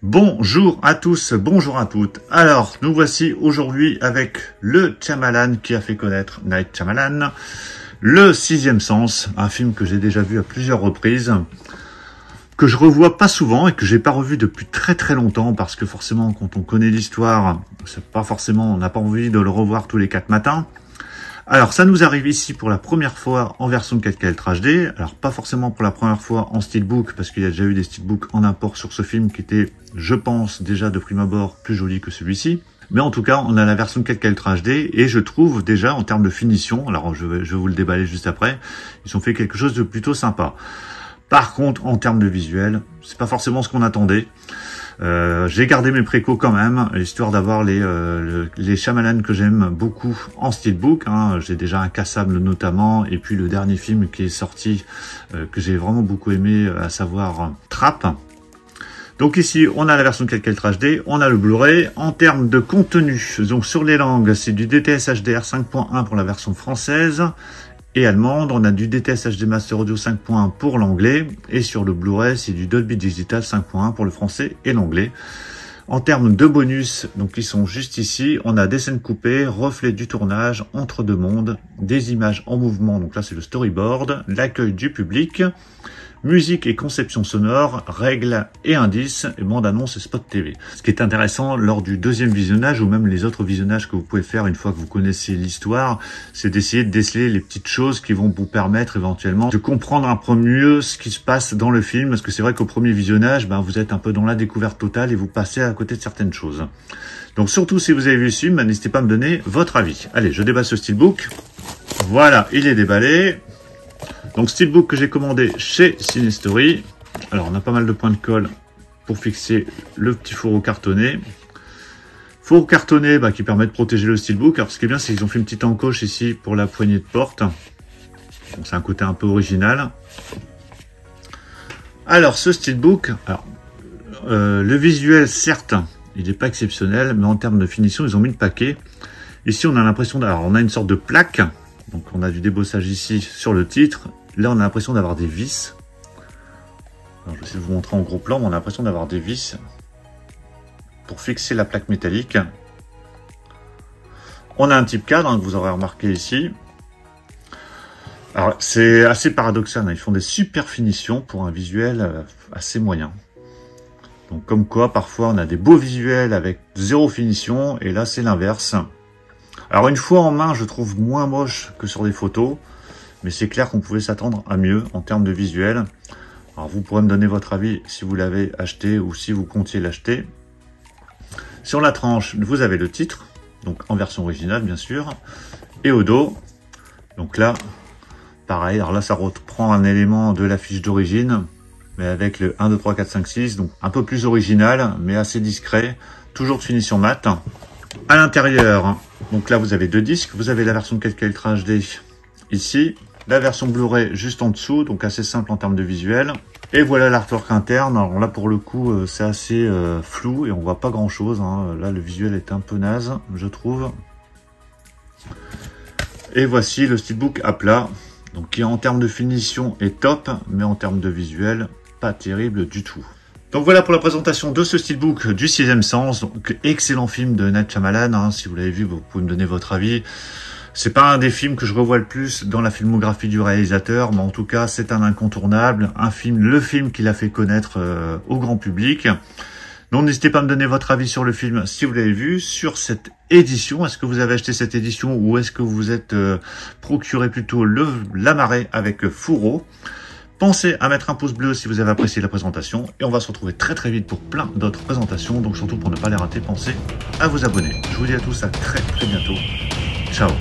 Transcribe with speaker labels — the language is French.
Speaker 1: Bonjour à tous, bonjour à toutes. Alors, nous voici aujourd'hui avec le Shyamalan qui a fait connaître Night Shyamalan, Le Sixième Sens, un film que j'ai déjà vu à plusieurs reprises, que je revois pas souvent et que j'ai pas revu depuis très longtemps parce que forcément, quand on connaît l'histoire, c'est pas forcément, on n'a pas envie de le revoir tous les 4 matins. Alors, ça nous arrive ici pour la première fois en version 4K Ultra HD. Alors, pas forcément pour la première fois en steelbook, parce qu'il y a déjà eu des steelbooks en import sur ce film qui étaient, je pense, déjà de prime abord plus jolis que celui-ci. Mais en tout cas, on a la version 4K Ultra HD et je trouve déjà, en termes de finition, alors je vais vous le déballer juste après, ils ont fait quelque chose de plutôt sympa. Par contre, en termes de visuel, c'est pas forcément ce qu'on attendait. J'ai gardé mes précaux quand même, histoire d'avoir les Shyamalan que j'aime beaucoup en steelbook. J'ai déjà Incassable notamment, et puis le dernier film qui est sorti, que j'ai vraiment beaucoup aimé, à savoir Trap. Donc ici, on a la version 4K Ultra HD, on a le Blu-ray. En termes de contenu, donc sur les langues, c'est du DTS HDR 5.1 pour la version française et allemande. On a du DTS HD Master Audio 5.1 pour l'anglais. Et sur le Blu-ray, c'est du Dolby Digital 5.1 pour le français et l'anglais. En termes de bonus, donc ils sont juste ici, on a des scènes coupées, reflets du tournage, entre deux mondes, des images en mouvement, donc là c'est le storyboard, l'accueil du public, musique et conception sonore, règles et indices, et bande-annonce et spot TV. Ce qui est intéressant lors du deuxième visionnage, ou même les autres visionnages que vous pouvez faire une fois que vous connaissez l'histoire, c'est d'essayer de déceler les petites choses qui vont vous permettre éventuellement de comprendre un peu mieux ce qui se passe dans le film, parce que c'est vrai qu'au premier visionnage, vous êtes un peu dans la découverte totale et vous passez à côté de certaines choses. Donc surtout si vous avez vu ce film, n'hésitez pas à me donner votre avis. Allez, je déballe ce steelbook. Voilà, il est déballé. Donc steelbook que j'ai commandé chez Cinestory. Alors on a pas mal de points de colle pour fixer le petit fourreau cartonné. Fourreau cartonné qui permet de protéger le steelbook. Alors ce qui est bien, c'est qu'ils ont fait une petite encoche ici pour la poignée de porte. Donc c'est un côté un peu original. Alors ce steelbook, le visuel certes, il n'est pas exceptionnel, mais en termes de finition, ils ont mis le paquet. Ici on a l'impression on a une sorte de plaque. Donc on a du débossage ici sur le titre. Là on a l'impression d'avoir des vis. Alors, je vais essayer de vous montrer en gros plan, mais on a l'impression d'avoir des vis pour fixer la plaque métallique. On a un type cadre que vous aurez remarqué ici. Alors c'est assez paradoxal, ils font des super finitions pour un visuel assez moyen. Donc comme quoi parfois on a des beaux visuels avec zéro finition, et là c'est l'inverse. Alors une fois en main, je trouve moins moche que sur des photos, mais c'est clair qu'on pouvait s'attendre à mieux en termes de visuel. Alors vous pourrez me donner votre avis si vous l'avez acheté ou si vous comptiez l'acheter. Sur la tranche, vous avez le titre, donc en version originale bien sûr, et au dos, donc là, pareil, alors là ça reprend un élément de l'affiche d'origine, mais avec le 1, 2, 3, 4, 5, 6, donc un peu plus original, mais assez discret, toujours de finition mat. À l'intérieur, donc là vous avez deux disques, vous avez la version 4K Ultra HD ici, la version Blu-ray juste en dessous, donc assez simple en termes de visuel. Et voilà l'artwork interne. Alors là pour le coup c'est assez flou et on voit pas grand chose. Là le visuel est un peu naze, je trouve. Et voici le steelbook à plat, donc qui en termes de finition est top, mais en termes de visuel pas terrible du tout. Donc voilà pour la présentation de ce steelbook du Sixième Sens. Donc excellent film de Night Shyamalan. Si vous l'avez vu, vous pouvez me donner votre avis. C'est pas un des films que je revois le plus dans la filmographie du réalisateur, mais en tout cas c'est un incontournable, le film qu'il a fait connaître au grand public. Donc n'hésitez pas à me donner votre avis sur le film si vous l'avez vu, sur cette édition. Est-ce que vous avez acheté cette édition ou est-ce que vous êtes procuré plutôt la marée avec fourreau? Pensez à mettre un pouce bleu si vous avez apprécié la présentation, et on va se retrouver très vite pour plein d'autres présentations. Donc surtout pour ne pas les rater, pensez à vous abonner. Je vous dis à tous à très bientôt. Ciao.